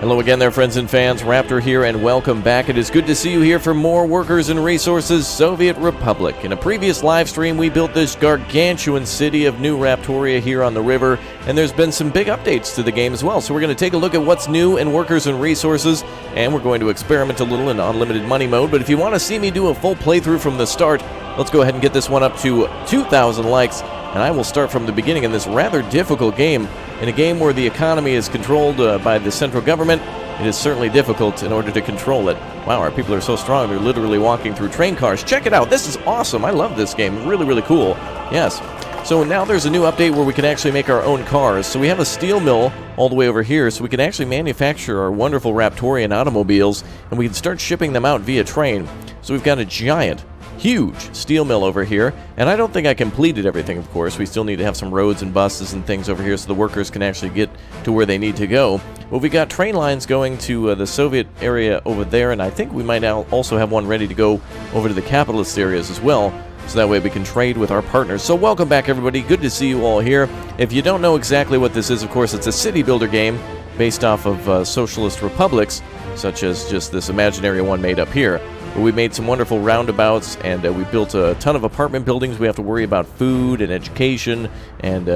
Hello again there, friends and fans. Raptor here, and welcome back. It is good to see you here for more Workers and Resources Soviet Republic. In a previous live stream, we built this gargantuan city of New Raptoria here on the river, and there's been some big updates to the game as well. So we're going to take a look at what's new in Workers and Resources, and we're going to experiment a little in unlimited money mode. But if you want to see me do a full playthrough from the start, let's go ahead and get this one up to 2,000 likes, and I will start from the beginning in this rather difficult game. In a game where the economy is controlled by the central government, it is certainly difficult in order to control it. Wow, our people are so strong, they're literally walking through train cars. Check it out, this is awesome. I love this game, really, really cool. Yes. So now there's a new update where we can actually make our own cars. So we have a steel mill all the way over here, so we can actually manufacture our wonderful Raptorian automobiles, and we can start shipping them out via train. So we've got a giant, huge steel mill over here, and I don't think I completed everything, of course. We still need to have some roads and buses and things over here so the workers can actually get to where they need to go. But we got train lines going to the Soviet area over there, and I think we might now also have one ready to go over to the capitalist areas as well, so that way we can trade with our partners. So welcome back, everybody. Good to see you all here. If you don't know exactly what this is, of course, it's a city builder game based off of socialist republics, such as just this imaginary one made up here. But we made some wonderful roundabouts, and we built a ton of apartment buildings. We have to worry about food and education and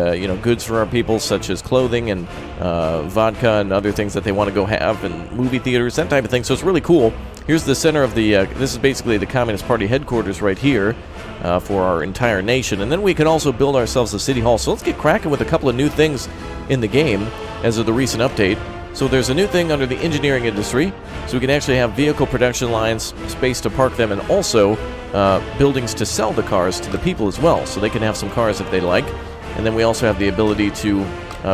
goods for our people, such as clothing and vodka and other things that they want to go have, and movie theaters, that type of thing. So it's really cool. Here's the center of the this is basically the Communist Party headquarters right here for our entire nation. And then we can also build ourselves a city hall. So let's get cracking with a couple of new things in the game as of the recent update. So there's a new thing under the engineering industry, so we can actually have vehicle production lines, space to park them, and also buildings to sell the cars to the people as well, so they can have some cars if they like. And then we also have the ability to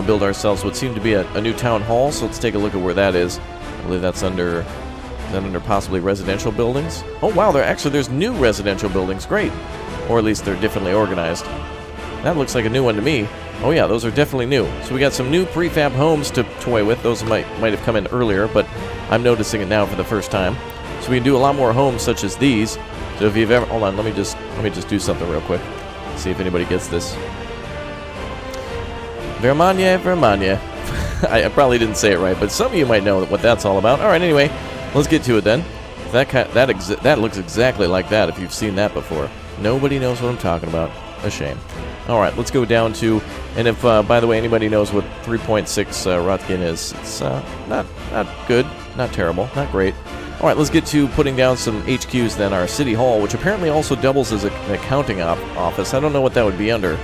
build ourselves what seemed to be a new town hall, so let's take a look at where that is. I believe that's under possibly residential buildings. Oh wow, there's new residential buildings, great. Or at least they're differently organized. That looks like a new one to me. Oh yeah, those are definitely new. So we got some new prefab homes to toy with. Those might have come in earlier, but I'm noticing it now for the first time. So we can do a lot more homes such as these. So if you've ever, hold on, let me just do something real quick. See if anybody gets this. Vermanya. I probably didn't say it right, but some of you might know what that's all about. All right, anyway, let's get to it then. That looks exactly like that if you've seen that before. Nobody knows what I'm talking about. A shame. Alright, let's go down to, and if, by the way, anybody knows what 3.6 Rutkin is, it's not good, not terrible, not great. Alright, let's get to putting down some HQs then, our City Hall, which apparently also doubles as an accounting office. I don't know what that would be under.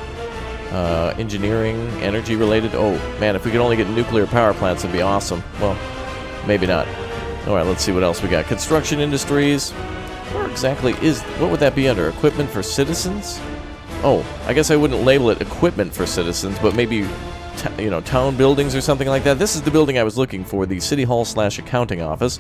Engineering, energy related? Oh, man, if we could only get nuclear power plants, it'd be awesome. Well, maybe not. Alright, let's see what else we got. Construction industries. Where exactly what would that be under? Equipment for citizens? Oh, I guess I wouldn't label it equipment for citizens, but maybe, town buildings or something like that. This is the building I was looking for, the City Hall / accounting office.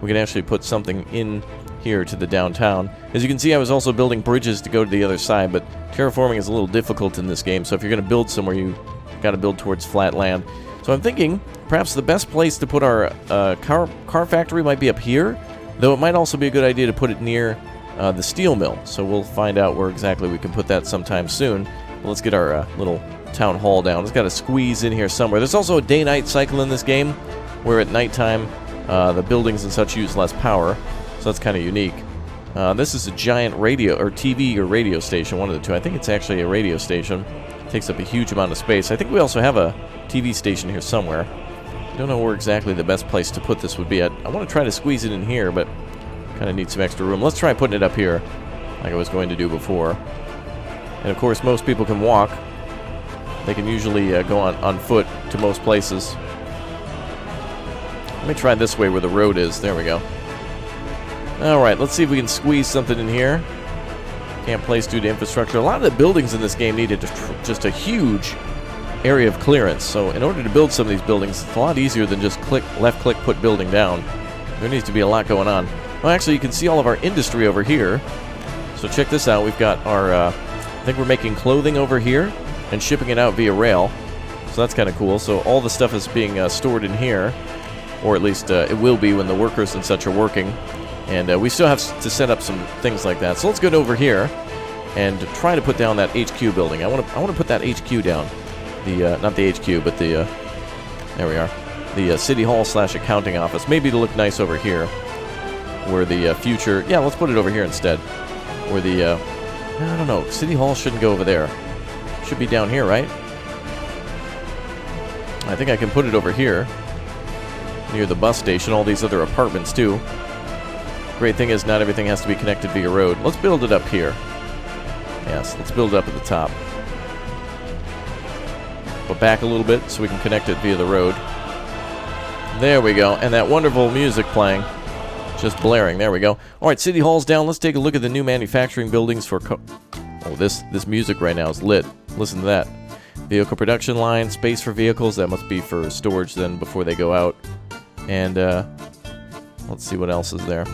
We can actually put something in here to the downtown. As you can see, I was also building bridges to go to the other side, but terraforming is a little difficult in this game, so if you're going to build somewhere, you got to build towards flat land. So I'm thinking perhaps the best place to put our car factory might be up here, though it might also be a good idea to put it near the steel mill, so we'll find out where exactly we can put that sometime soon. Well, let's get our little town hall down. It's got to squeeze in here somewhere. There's also a day-night cycle in this game, where at nighttime the buildings and such use less power, so that's kind of unique. This is a giant radio, or TV or radio station, one of the two. I think it's actually a radio station. It takes up a huge amount of space. I think we also have a TV station here somewhere. I don't know where exactly the best place to put this would be. I want to try to squeeze it in here, but kind of need some extra room. Let's try putting it up here, like I was going to do before. And of course, most people can walk. They can usually go on foot to most places. Let me try this way where the road is. There we go. Alright, let's see if we can squeeze something in here. Can't place due to infrastructure. A lot of the buildings in this game needed just a huge area of clearance. So in order to build some of these buildings, it's a lot easier than just left click, put building down. There needs to be a lot going on. Well, actually, you can see all of our industry over here. So check this out. We've got our, I think we're making clothing over here and shipping it out via rail. So that's kind of cool. So all the stuff is being stored in here, or at least it will be when the workers and such are working. And we still have to set up some things like that. So let's go over here and try to put down that HQ building. I want to put that HQ down. The not the HQ, but the there we are. the City Hall / accounting office. Maybe to look nice over here. Where the future... Yeah, let's put it over here instead. Where the... I don't know. City Hall shouldn't go over there. Should be down here, right? I think I can put it over here. Near the bus station. All these other apartments, too. Great thing is not everything has to be connected via road. Let's build it up here. Yes, let's build it up at the top. But back a little bit so we can connect it via the road. There we go. And that wonderful music playing. Just blaring. There we go. Alright, City Hall's down. Let's take a look at the new manufacturing buildings for... Oh, this music right now is lit. Listen to that. Vehicle production line, space for vehicles. That must be for storage then before they go out. And, let's see what else is there.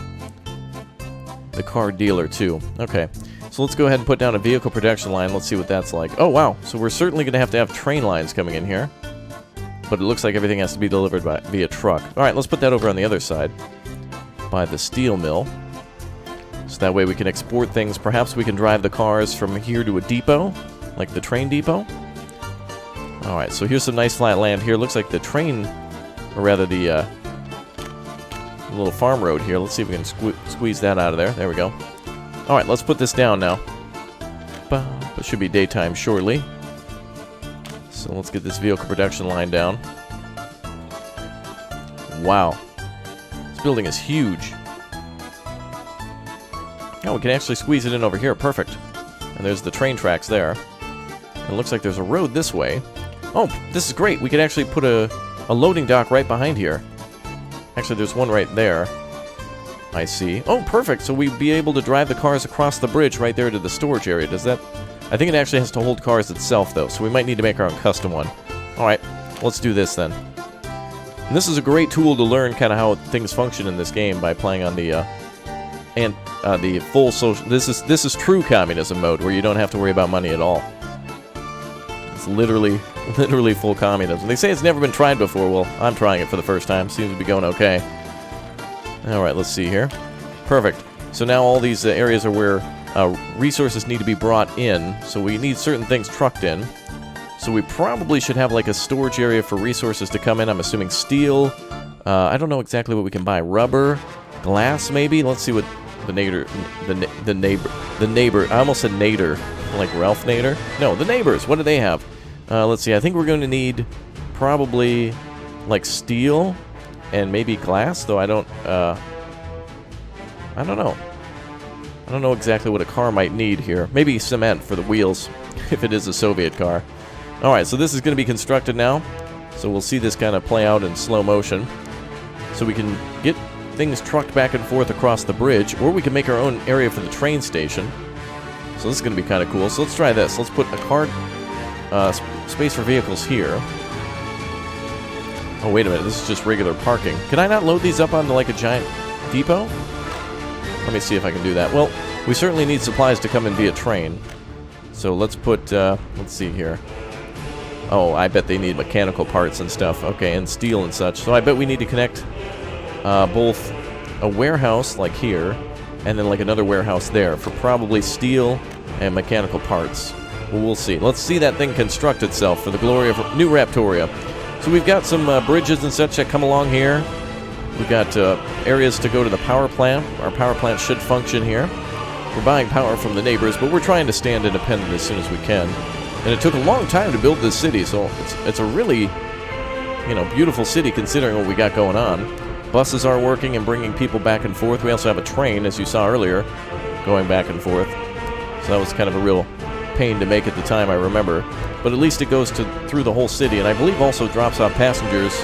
The car dealer, too. Okay. So let's go ahead and put down a vehicle production line. Let's see what that's like. Oh, wow. So we're certainly going to have train lines coming in here. But it looks like everything has to be delivered via truck. Alright, let's put that over on the other side. By the steel mill. So that way we can export things. Perhaps we can drive the cars from here to a depot. Like the train depot. Alright, so here's some nice flat land here. Looks like the train, or rather the little farm road here. Let's see if we can squeeze that out of there. There we go. Alright, let's put this down now. It should be daytime shortly. So let's get this vehicle production line down. Wow. This building is huge. Oh, we can actually squeeze it in over here. Perfect. And there's the train tracks there. And it looks like there's a road this way. Oh, this is great. We could actually put a loading dock right behind here. Actually, there's one right there. I see. Oh, perfect. So we'd be able to drive the cars across the bridge right there to the storage area. Does that... I think it actually has to hold cars itself, though, so we might need to make our own custom one. Alright, let's do this then. And this is a great tool to learn kind of how things function in this game by playing on the full social... This is true communism mode, where you don't have to worry about money at all. It's literally full communism. They say it's never been tried before. Well, I'm trying it for the first time. Seems to be going okay. Alright, let's see here. Perfect. So now all these areas are where resources need to be brought in. So we need certain things trucked in. So we probably should have like a storage area for resources to come in. I'm assuming steel. I don't know exactly what we can buy. Rubber, glass maybe. Let's see what the neighbor. I almost said Nader, like Ralph Nader. No, the neighbors. What do they have? Let's see. I think we're going to need probably like steel and maybe glass. Though I don't know. I don't know exactly what a car might need here. Maybe cement for the wheels, if it is a Soviet car. Alright, so this is going to be constructed now. So we'll see this kind of play out in slow motion. So we can get things trucked back and forth across the bridge, or we can make our own area for the train station. So this is going to be kind of cool. So let's try this. Let's put a car space for vehicles here. Oh, wait a minute. This is just regular parking. Can I not load these up onto like a giant depot? Let me see if I can do that. Well, we certainly need supplies to come in via train. So let's put, let's see here. Oh, I bet they need mechanical parts and stuff. Okay, and steel and such. So I bet we need to connect both a warehouse, like here, and then like another warehouse there for probably steel and mechanical parts. Well, we'll see. Let's see that thing construct itself for the glory of New Raptoria. So we've got some bridges and such that come along here. We've got areas to go to the power plant. Our power plant should function here. We're buying power from the neighbors, but we're trying to stand independent as soon as we can. And it took a long time to build this city, so it's a really, beautiful city considering what we got going on. Buses are working and bringing people back and forth. We also have a train, as you saw earlier, going back and forth. So that was kind of a real pain to make at the time, I remember. But at least it goes through the whole city, and I believe also drops off passengers,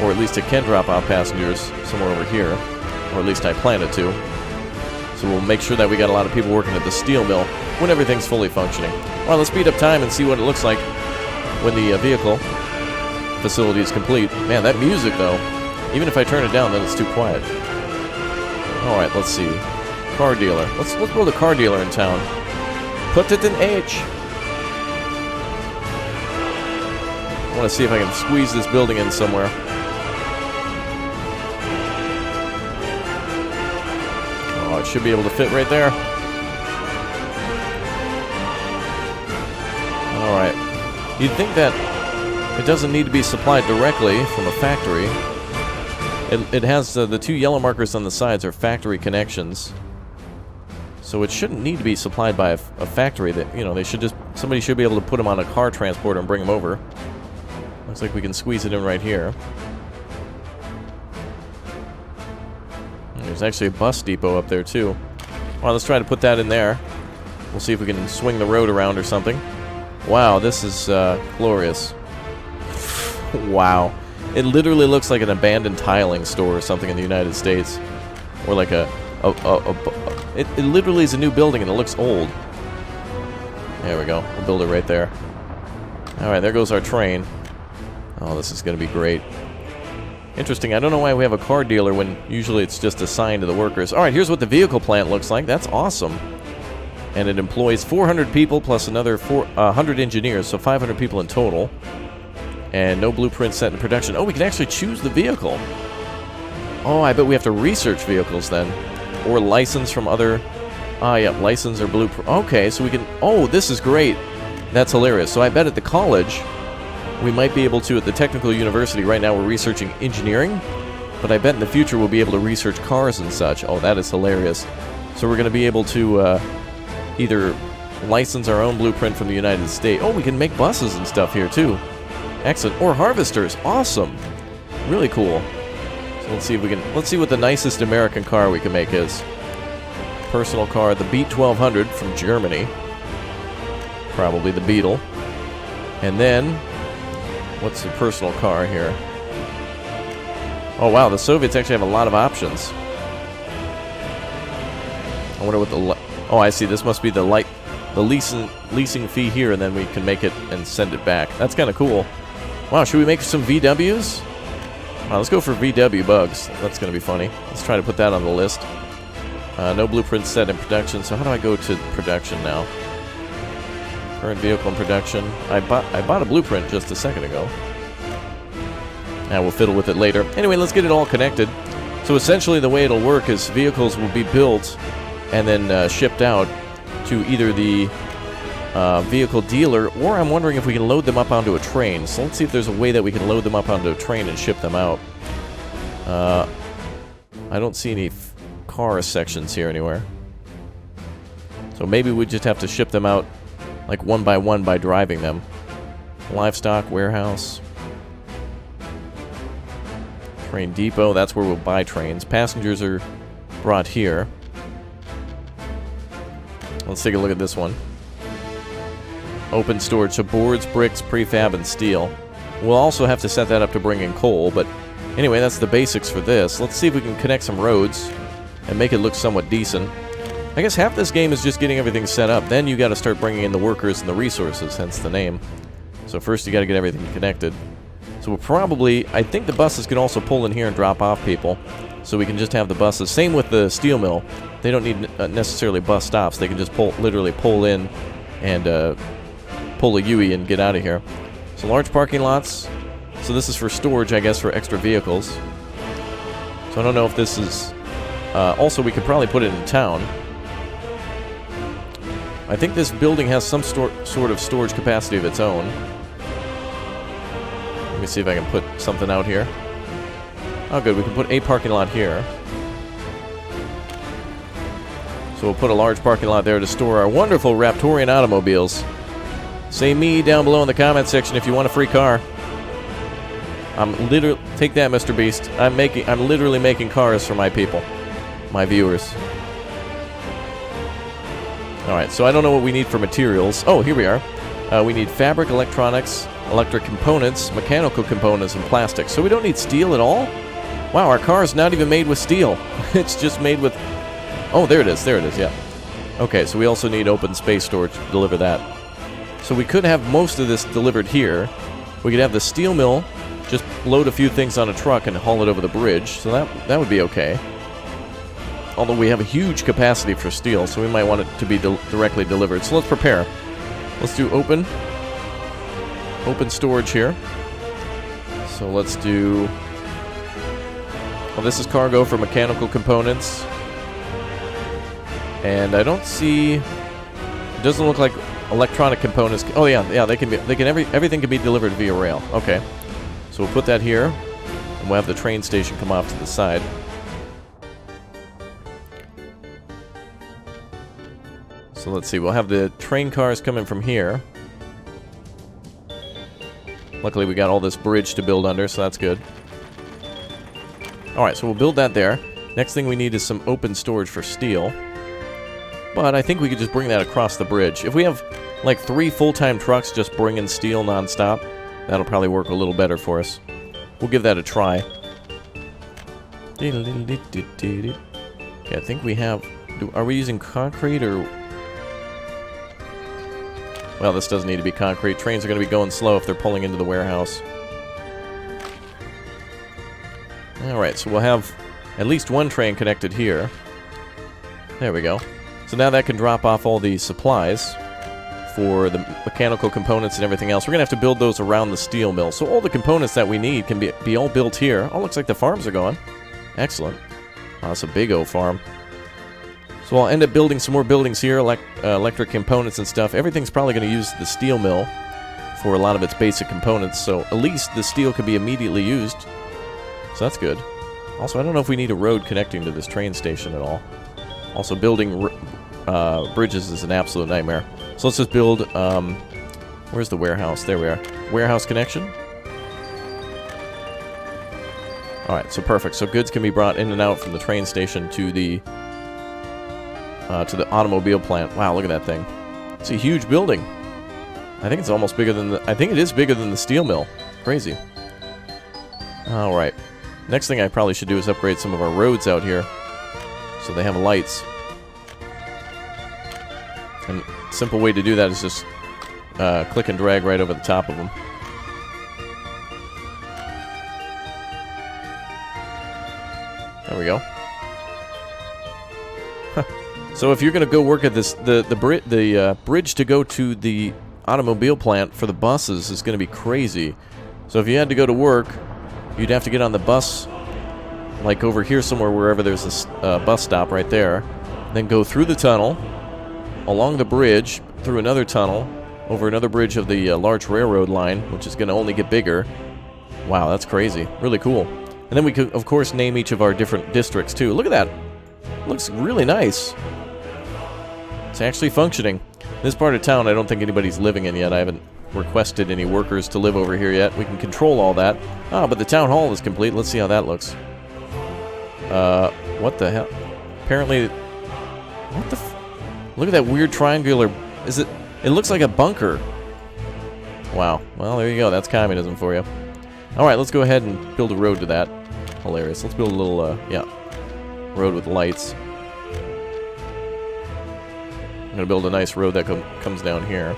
or at least it can drop off passengers somewhere over here, or at least I plan it to. So we'll make sure that we got a lot of people working at the steel mill when everything's fully functioning. Well, let's speed up time and see what it looks like when the vehicle facility is complete. Man, that music, though, even if I turn it down, then it's too quiet. Alright, let's see. Car dealer. Let's build a car dealer in town. Put it in H. I want to see if I can squeeze this building in somewhere. Oh, it should be able to fit right there. Alright. You'd think that It doesn't need to be supplied directly from a factory. It has the two yellow markers on the sides are factory connections. So it shouldn't need to be supplied by a factory. That, you know, they should just, somebody should be able to put them on a car transporter and bring them over. Looks like we can squeeze it in right here. There's actually a bus depot up there too. Well, let's try to put that in there. We'll see if we can swing the road around or something. Wow, this is glorious. Wow. It literally looks like an abandoned tiling store or something in the United States. Or like it literally is a new building and it looks old. There we go. We'll build it right there. Alright, there goes our train. Oh, this is going to be great. Interesting. I don't know why we have a car dealer when usually it's just assigned to the workers. Alright, here's what the vehicle plant looks like. That's awesome. And it employs 400 people plus another 100 engineers, so 500 people in total. And no blueprint set in production. Oh, we can actually choose the vehicle. Oh, I bet we have to research vehicles then. Or license from other... Ah, yeah, license or blueprint. Okay, so we can... Oh, this is great. That's hilarious. So I bet at the college, we might be able to, at the technical university, right now we're researching engineering, but I bet in the future we'll be able to research cars and such. Oh, that is hilarious. So we're going to be able to either license our own blueprint from the United States. Oh, we can make buses and stuff here too. Excellent. Or harvesters. Awesome. Really cool. So let's see if we can... Let's see what the nicest American car we can make is. Personal car, the Beat 1200 from Germany. Probably the Beetle. And then... What's the personal car here? Oh, wow. The Soviets actually have a lot of options. I wonder what the... Oh, I see. This must be the leasing fee here, and then we can make it and send it back. That's kind of cool. Wow, should we make some VWs? Wow, let's go for VW bugs. That's going to be funny. Let's try to put that on the list. No blueprint set in production. So how do I go to production now? Current vehicle in production. I bought a blueprint just a second ago. And we'll fiddle with it later. Anyway, let's get it all connected. So essentially the way it'll work is vehicles will be built and then shipped out to either the vehicle dealer, or I'm wondering if we can load them up onto a train. So let's see if there's a way that we can load them up onto a train and ship them out. I don't see any car sections here anywhere. So maybe we just have to ship them out like one by driving them. Livestock, warehouse. Train depot, that's where we'll buy trains. Passengers are brought here. Let's take a look at this one. Open storage, so boards, bricks, prefab, and steel. We'll also have to set that up to bring in coal, but anyway, that's the basics for this. Let's see if we can connect some roads and make it look somewhat decent. I guess half this game is just getting everything set up. Then you got to start bringing in the workers and the resources, hence the name. So first you got to get everything connected. So we'll probably... I think the buses can also pull in here and drop off people. So we can just have the buses. Same with the steel mill. They don't need necessarily bus stops. They can just literally pull in and pull a UE and get out of here. So large parking lots. So this is for storage, I guess, for extra vehicles. So I don't know if this is... also, we could probably put it in town. I think this building has some sort of storage capacity of its own. Let me see if I can put something out here. Oh, good. We can put a parking lot here. So we'll put a large parking lot there to store our wonderful Raptorian automobiles. Say me down below in the comment section if you want a free car. I'm literally... Take that, Mr. Beast. I'm literally making cars for my people. My viewers. Alright, so I don't know what we need for materials. Oh, here we are. We need fabric, electronics, electric components, mechanical components, and plastic. So we don't need steel at all? Wow, our car is not even made with steel. It's just made with... Oh, there it is, yeah. Okay, so we also need open space storage to deliver that. So we could have most of this delivered here. We could have the steel mill just load a few things on a truck and haul it over the bridge. So that would be okay. Although we have a huge capacity for steel, so we might want it to be directly delivered. So let's prepare. Let's do open storage here. So let's do... Well, this is cargo for mechanical components. And I don't see... It doesn't look like electronic components. Oh yeah, they can be. Everything can be delivered via rail. Okay, so we'll put that here, and we'll have the train station come off to the side. So let's see. We'll have the train cars coming from here. Luckily, we got all this bridge to build under, so that's good. All right, so we'll build that there. Next thing we need is some open storage for steel. But I think we could just bring that across the bridge. If we have, like, 3 full-time trucks just bringing steel non-stop, that'll probably work a little better for us. We'll give that a try. Okay, I think we have... Are we using concrete or... Well, this doesn't need to be concrete. Trains are going to be going slow if they're pulling into the warehouse. Alright, so we'll have at least one train connected here. There we go. So now that can drop off all the supplies for the mechanical components and everything else. We're going to have to build those around the steel mill. So all the components that we need can be all built here. Oh, looks like the farms are going. Excellent. Oh, that's a big old farm. So I'll end up building some more buildings here, electric components and stuff. Everything's probably going to use the steel mill for a lot of its basic components. So at least the steel can be immediately used. So that's good. Also, I don't know if we need a road connecting to this train station at all. Also, building bridges is an absolute nightmare. So let's just build, where's the warehouse? There we are. Warehouse connection. Alright, so perfect. So goods can be brought in and out from the train station to the automobile plant. Wow, look at that thing. It's a huge building. I think it's almost bigger than I think it is bigger than the steel mill. Crazy. Alright. Next thing I probably should do is upgrade some of our roads out here so they have lights. And a simple way to do that is just click and drag right over the top of them. There we go. So if you're going to go work at this, the bridge to go to the automobile plant for the buses is going to be crazy. So if you had to go to work, you'd have to get on the bus, like over here somewhere, wherever there's a bus stop right there. Then go through the tunnel, along the bridge, through another tunnel, over another bridge of the large railroad line, which is going to only get bigger. Wow, that's crazy. Really cool. And then we could, of course, name each of our different districts, too. Look at that. Looks really nice. It's actually functioning. This part of town, I don't think anybody's living in yet. I haven't requested any workers to live over here yet. We can control all that. Ah, but the town hall is complete. Let's see how that looks. What the hell? Apparently... What the look at that weird triangular... Is it... It looks like a bunker. Wow. Well, there you go. That's communism for you. Alright, let's go ahead and build a road to that. Hilarious. Let's build a little, yeah, road with lights. I'm gonna build a nice road that comes down here.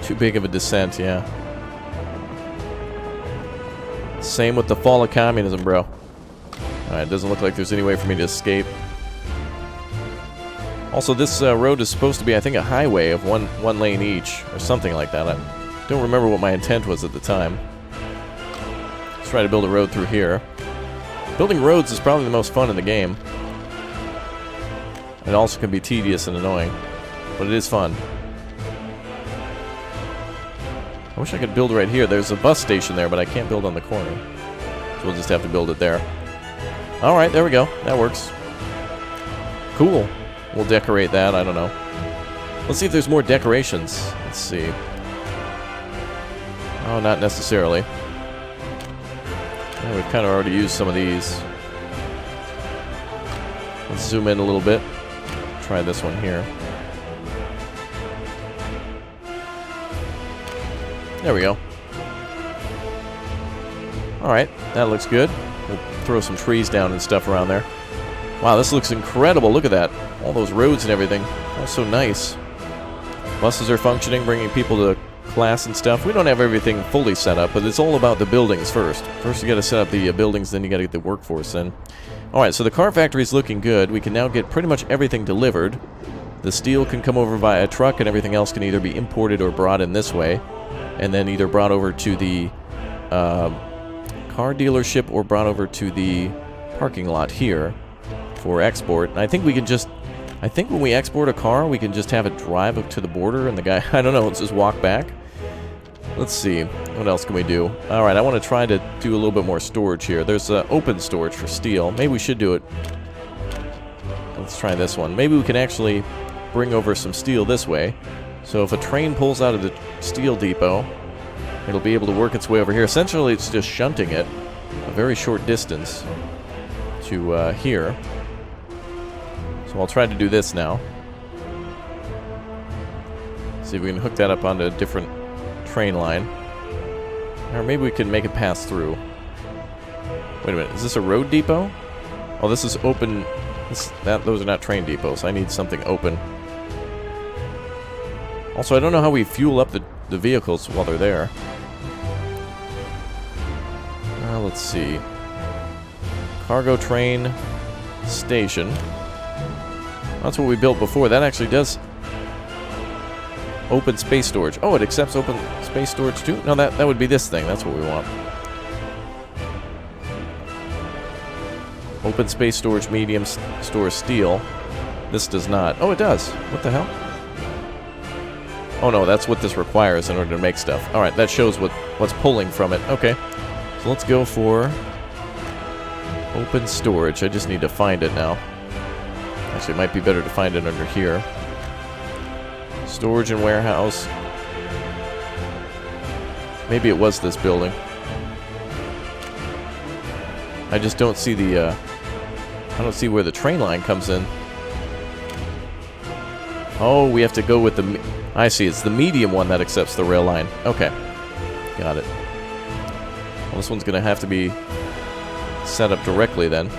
Too big of a descent, yeah. Same with the fall of communism, bro. Alright, it doesn't look like there's any way for me to escape. Also, this road is supposed to be, I think, a highway of one lane each, or something like that. I don't remember what my intent was at the time. Let's try to build a road through here. Building roads is probably the most fun in the game. It also can be tedious and annoying, but it is fun. I wish I could build right here. There's a bus station there, but I can't build on the corner. So we'll just have to build it there. Alright, there we go. That works. Cool. We'll decorate that. I don't know. Let's see if there's more decorations. Let's see. Oh, not necessarily. Yeah, we've kind of already used some of these. Let's zoom in a little bit. Try this one here. There we go. Alright, that looks good. We'll throw some trees down and stuff around there. Wow, this looks incredible. Look at that. All those roads and everything. That's so nice. Buses are functioning, bringing people to class and stuff. We don't have everything fully set up, but it's all about the buildings first. First you gotta set up the buildings, then you gotta get the workforce in. Alright, so the car factory is looking good. We can now get pretty much everything delivered. The steel can come over via truck, and everything else can either be imported or brought in this way. And then either brought over to the car dealership or brought over to the parking lot here for export. And I think we can just I think when we export a car, we can just have it drive up to the border and the guy, I don't know, let's just walk back. Let's see. What else can we do? Alright, I want to try to do a little bit more storage here. There's open storage for steel. Maybe we should do it. Let's try this one. Maybe we can actually bring over some steel this way. So if a train pulls out of the steel depot, it'll be able to work its way over here. Essentially, it's just shunting it a very short distance to here. So I'll try to do this now. See if we can hook that up onto a different train line. Or maybe we can make it pass through. Wait a minute, is this a road depot? Oh, this is open. Those are not train depots. I need something open. Also, I don't know how we fuel up the vehicles while they're there. Let's see. Cargo train station. That's what we built before. That actually does open space storage. Oh, it accepts open space storage too? No, that would be this thing. That's what we want. Open space storage medium stores steel. This does not. Oh, it does. What the hell? Oh no, that's what this requires in order to make stuff. Alright, that shows what's pulling from it. Okay. So let's go for open storage. I just need to find it now. Actually, it might be better to find it under here. Storage and warehouse. Maybe it was this building. I just don't see the, I don't see where the train line comes in. Oh, we have to go with the... I see, it's the medium one that accepts the rail line. Okay. Got it. Well, this one's going to have to be set up directly then.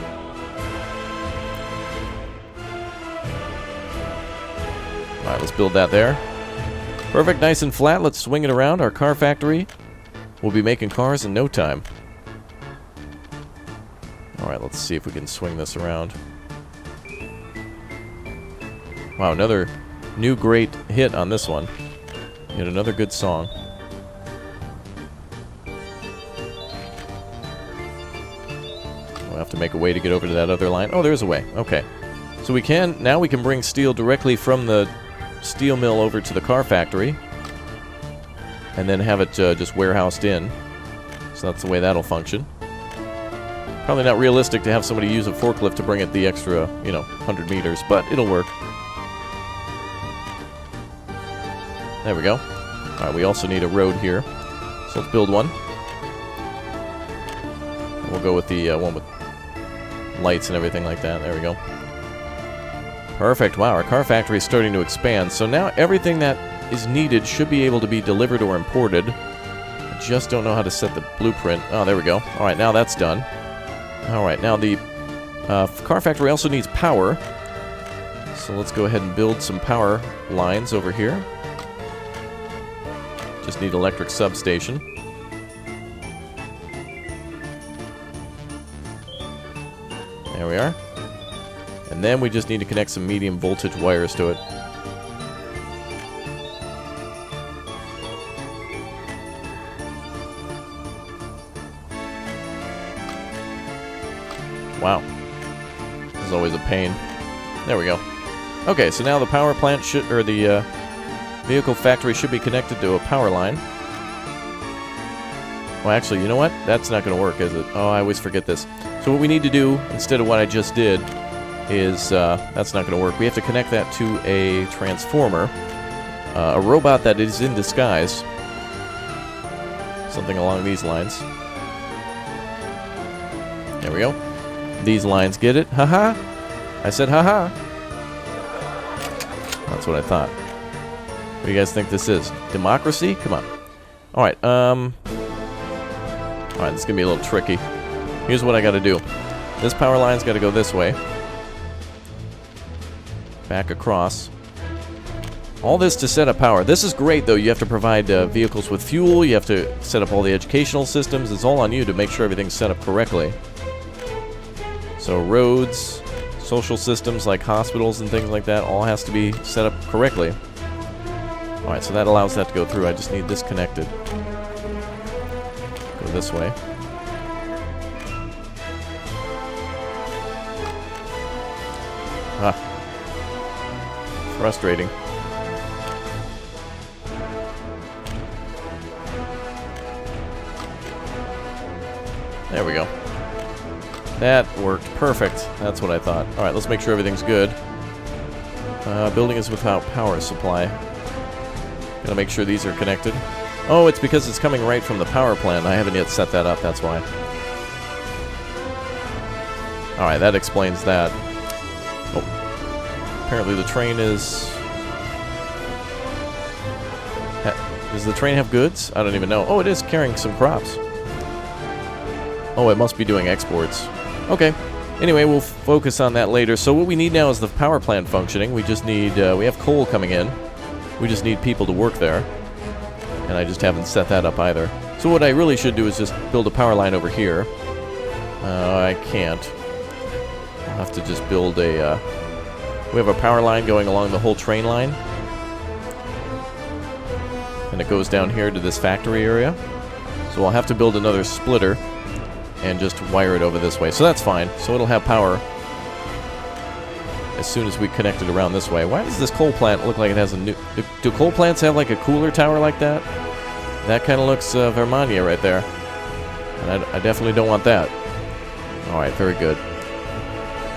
Alright, let's build that there. Perfect, nice and flat. Let's swing it around. Our car factory will be making cars in no time. Alright, let's see if we can swing this around. Wow, another new great hit on this one. Yet another good song. We'll have to make a way to get over to that other line. Oh, there's a way. Okay. So we can, now we can bring steel directly from the steel mill over to the car factory. And then have it just warehoused in. So that's the way that'll function. Probably not realistic to have somebody use a forklift to bring it the extra, 100 meters, but it'll work. There we go. Alright, we also need a road here. So let's build one. We'll go with the one with lights and everything like that. There we go. Perfect. Wow, our car factory is starting to expand. So now everything that is needed should be able to be delivered or imported. I just don't know how to set the blueprint. Oh, there we go. Alright, now that's done. Alright, now the car factory also needs power. So let's go ahead and build some power lines over here. Just need electric substation. There we are. And then we just need to connect some medium voltage wires to it. Wow. This is always a pain. There we go. Okay, so now the power plant should, or the vehicle factory should be connected to a power line. Well, actually, you know what? That's not going to work, is it? Oh, I always forget this. So what we need to do, instead of what I just did, is, that's not going to work. We have to connect that to a transformer. A robot that is in disguise. Something along these lines. There we go. These lines get it. Haha! I said haha! That's what I thought. What do you guys think this is? Democracy? Come on. Alright, alright, this is going to be a little tricky. Here's what I got to do. This power line's got to go this way. Back across. All this to set up power. This is great, though. You have to provide vehicles with fuel. You have to set up all the educational systems. It's all on you to make sure everything's set up correctly. So roads, social systems like hospitals and things like that, all has to be set up correctly. Alright, so that allows that to go through. I just need this connected. Go this way. Ah. frustrating. There we go. That worked perfect. That's what I thought. Alright, let's make sure everything's good. Building is without power supply. Gotta make sure these are connected. Oh, it's because it's coming right from the power plant. I haven't yet set that up, that's why. Alright, that explains that. Oh. Apparently the train is... Does the train have goods? I don't even know. Oh, it is carrying some crops. Oh, it must be doing exports. Okay. Anyway, we'll focus on that later. So what we need now is the power plant functioning. We just need... we have coal coming in. We just need people to work there. And I just haven't set that up either. So what I really should do is just build a power line over here. I can't. I'll have to just build a... we have a power line going along the whole train line. And it goes down here to this factory area. So I'll have to build another splitter and just wire it over this way. So that's fine. So it'll have power as soon as we connect it around this way. Why does this coal plant look like it has a new... Do coal plants have like a cooler tower like that? That kind of looks Vermania right there. And I definitely don't want that. Alright, very good.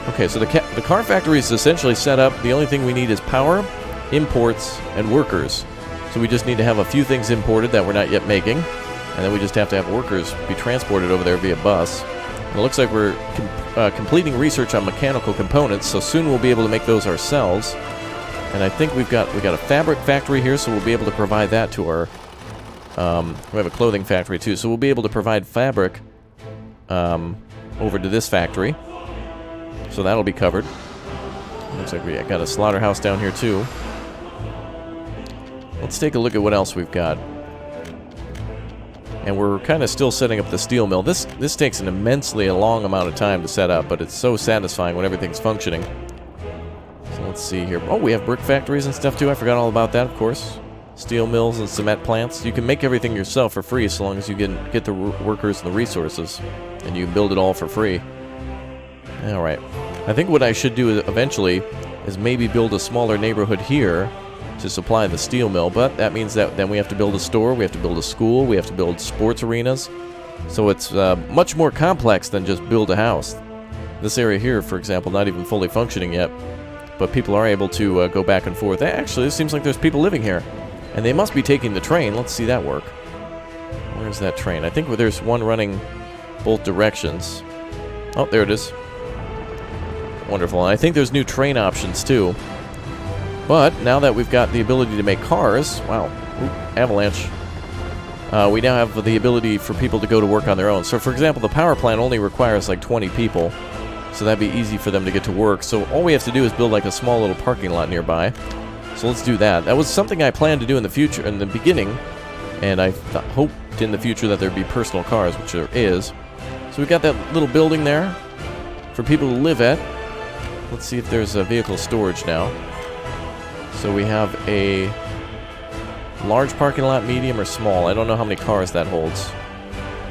Okay, so the car factory is essentially set up. The only thing we need is power, imports, and workers. So we just need to have a few things imported that we're not yet making. And then we just have to have workers be transported over there via bus. And it looks like we're completing research on mechanical components, so soon we'll be able to make those ourselves. And I think we got a fabric factory here, so we'll be able to provide that to our... we have a clothing factory too, so we'll be able to provide fabric over to this factory. So that'll be covered. Looks like we got a slaughterhouse down here too. Let's take a look at what else we've got. And we're kind of still setting up the steel mill. This takes an immensely long amount of time to set up, but it's so satisfying when everything's functioning. So let's see here. Oh, we have brick factories and stuff too. I forgot all about that, of course. Steel mills and cement plants. You can make everything yourself for free as long as you get the workers and the resources. And you can build it all for free. Alright. I think what I should do eventually is maybe build a smaller neighborhood here to supply the steel mill, but that means that then we have to build a store, we have to build a school, we have to build sports arenas. So it's much more complex than just build a house. This area here, for example, not even fully functioning yet, but people are able to go back and forth. Actually, it seems like there's people living here, and they must be taking the train. Let's see that work. Where's that train? I think there's one running both directions. Oh, there it is. Wonderful. And I think there's new train options too. But now that we've got the ability to make cars, wow, avalanche, we now have the ability for people to go to work on their own. So for example, the power plant only requires like 20 people, so that'd be easy for them to get to work. So all we have to do is build like a small little parking lot nearby. So let's do that. That was something I planned to do in the future, in the beginning, and I hoped in the future that there'd be personal cars, which there is. So we've got that little building there for people to live at. Let's see if there's a vehicle storage now. So we have a large parking lot, medium, or small. I don't know how many cars that holds.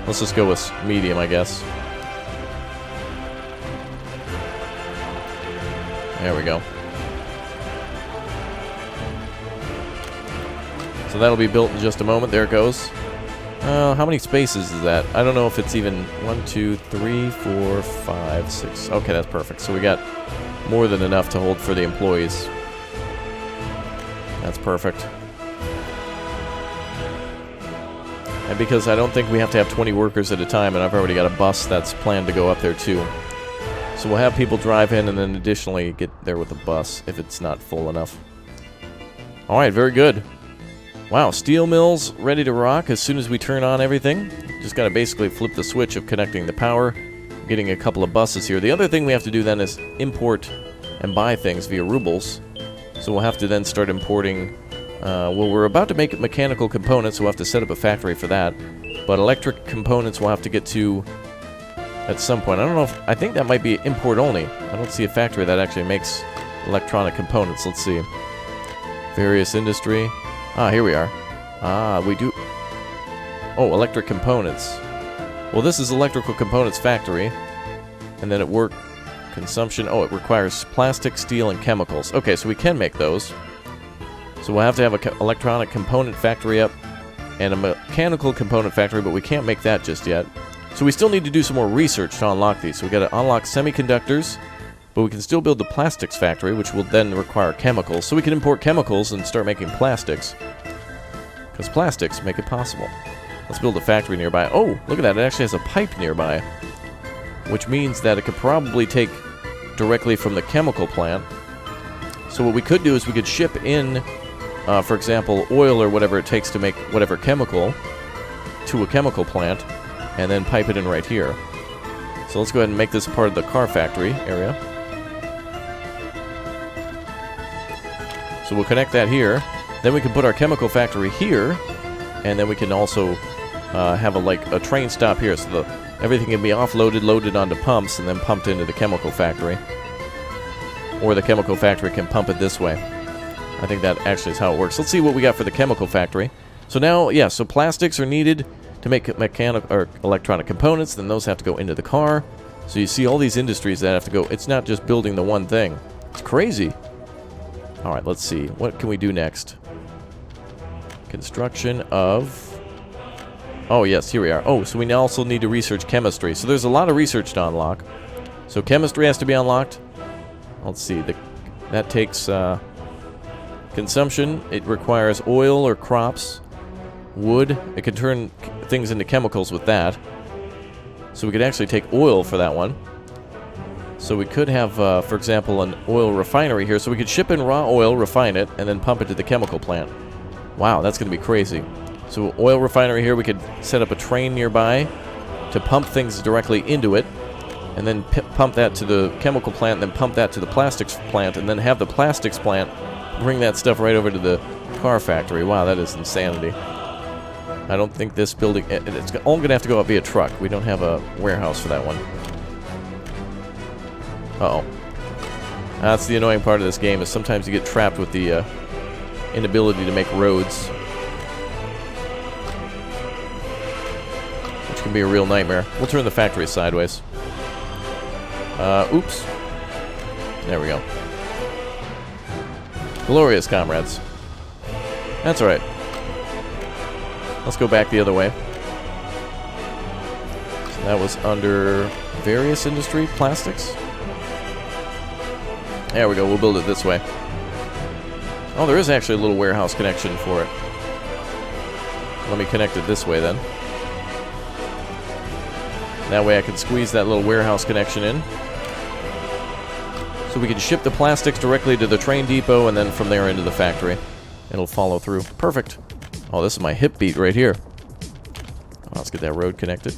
Let's just go with medium, I guess. There we go. So that'll be built in just a moment. There it goes. How many spaces is that? I don't know if it's even 1, 2, 3, 4, 5, 6. Okay, that's perfect. So we got more than enough to hold for the employees. That's perfect. And because I don't think we have to have 20 workers at a time, and I've already got a bus that's planned to go up there too. So we'll have people drive in and then additionally get there with a bus if it's not full enough. Alright, very good. Wow, steel mills ready to rock as soon as we turn on everything. Just gotta basically flip the switch of connecting the power, getting a couple of buses here. The other thing we have to do then is import and buy things via rubles. So we'll have to then start importing, well, we're about to make mechanical components, so we'll have to set up a factory for that. But electric components we'll have to get to at some point. I don't know if, I think that might be import only. I don't see a factory that actually makes electronic components. Let's see. Various industry. Ah, here we are. Ah, we do. Oh, electric components. Well, this is electrical components factory. And then at work, consumption. Oh, it requires plastic, steel, and chemicals. Okay, so we can make those. So we'll have to have an electronic component factory up and a mechanical component factory, but we can't make that just yet. So we still need to do some more research to unlock these. So we got to unlock semiconductors, but we can still build the plastics factory, which will then require chemicals. So we can import chemicals and start making plastics, because plastics make it possible. Let's build a factory nearby. Oh, look at that. It actually has a pipe nearby, which means that it could probably take directly from the chemical plant. So what we could do is we could ship in, for example, oil or whatever it takes to make whatever chemical to a chemical plant, and then pipe it in right here. So let's go ahead and make this part of the car factory area. So we'll connect that here. Then we can put our chemical factory here, and then we can also have a train stop here, so everything can be offloaded, loaded onto pumps, and then pumped into the chemical factory. Or the chemical factory can pump it this way. I think that actually is how it works. Let's see what we got for the chemical factory. So now, yeah, so plastics are needed to make mechanical or electronic components, then those have to go into the car. So you see all these industries that have to go. It's not just building the one thing. It's crazy. All right, let's see. What can we do next? Construction of... Oh, yes, here we are. Oh, so we also need to research chemistry. So there's a lot of research to unlock. So chemistry has to be unlocked. Let's see. That takes consumption. It requires oil or crops. Wood. It can turn things into chemicals with that. So we could actually take oil for that one. So we could have, for example, an oil refinery here. So we could ship in raw oil, refine it, and then pump it to the chemical plant. Wow, that's going to be crazy. So oil refinery here, we could set up a train nearby to pump things directly into it, and then pump that to the chemical plant, then pump that to the plastics plant, and then have the plastics plant bring that stuff right over to the car factory. Wow, that is insanity. I don't think this building... It's all going to have to go up via truck. We don't have a warehouse for that one. Uh-oh. That's the annoying part of this game, is sometimes you get trapped with the inability to make roads, which can be a real nightmare. We'll turn the factory sideways. Oops. There we go. Glorious, comrades. That's alright. Let's go back the other way. So that was under various industry, plastics. There we go, we'll build it this way. Oh, there is actually a little warehouse connection for it. Let me connect it this way then. That way I can squeeze that little warehouse connection in. So we can ship the plastics directly to the train depot and then from there into the factory. It'll follow through. Perfect. Oh, this is my hip beat right here. Oh, let's get that road connected.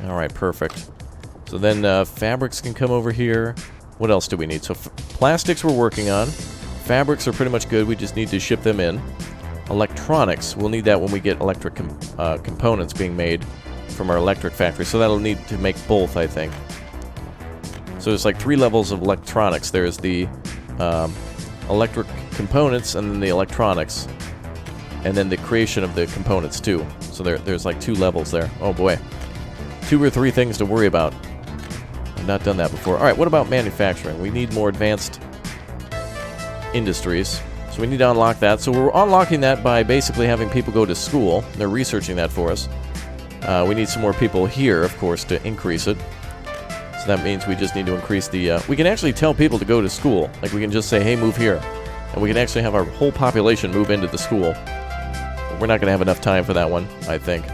Alright, perfect. So then fabrics can come over here. What else do we need? So plastics we're working on. Fabrics are pretty much good. We just need to ship them in. Electronics, we'll need that when we get electric components being made from our electric factory. So that'll need to make both, I think. So there's like 3 levels of electronics. There's the electric components and then the electronics. And then the creation of the components too. So there's like 2 levels there. Oh boy. 2 or 3 things to worry about. I've not done that before. Alright, what about manufacturing? We need more advanced industries. So we need to unlock that. So we're unlocking that by basically having people go to school. They're researching that for us. We need some more people here, of course, to increase it. So that means we just need to increase the... we can actually tell people to go to school. Like we can just say, hey, move here. And we can actually have our whole population move into the school. But we're not going to have enough time for that one, I think.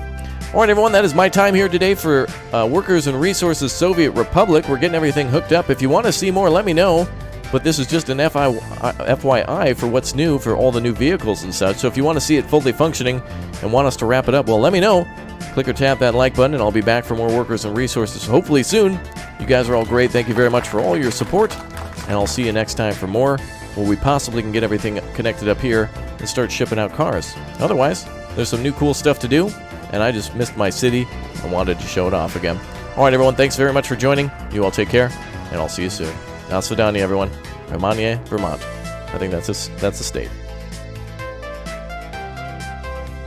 Alright everyone, that is my time here today for Workers and Resources Soviet Republic. We're getting everything hooked up. If you want to see more, let me know. But this is just an FYI for what's new, for all the new vehicles and such. So if you want to see it fully functioning and want us to wrap it up, well, let me know. Click or tap that like button and I'll be back for more Workers and Resources hopefully soon. You guys are all great. Thank you very much for all your support. And I'll see you next time for more, where we possibly can get everything connected up here and start shipping out cars. Otherwise, there's some new cool stuff to do. And I just missed my city and wanted to show it off again. Alright everyone, thanks very much for joining. You all take care, and I'll see you soon. Nasvidanya everyone. Vermont. I think that's a state.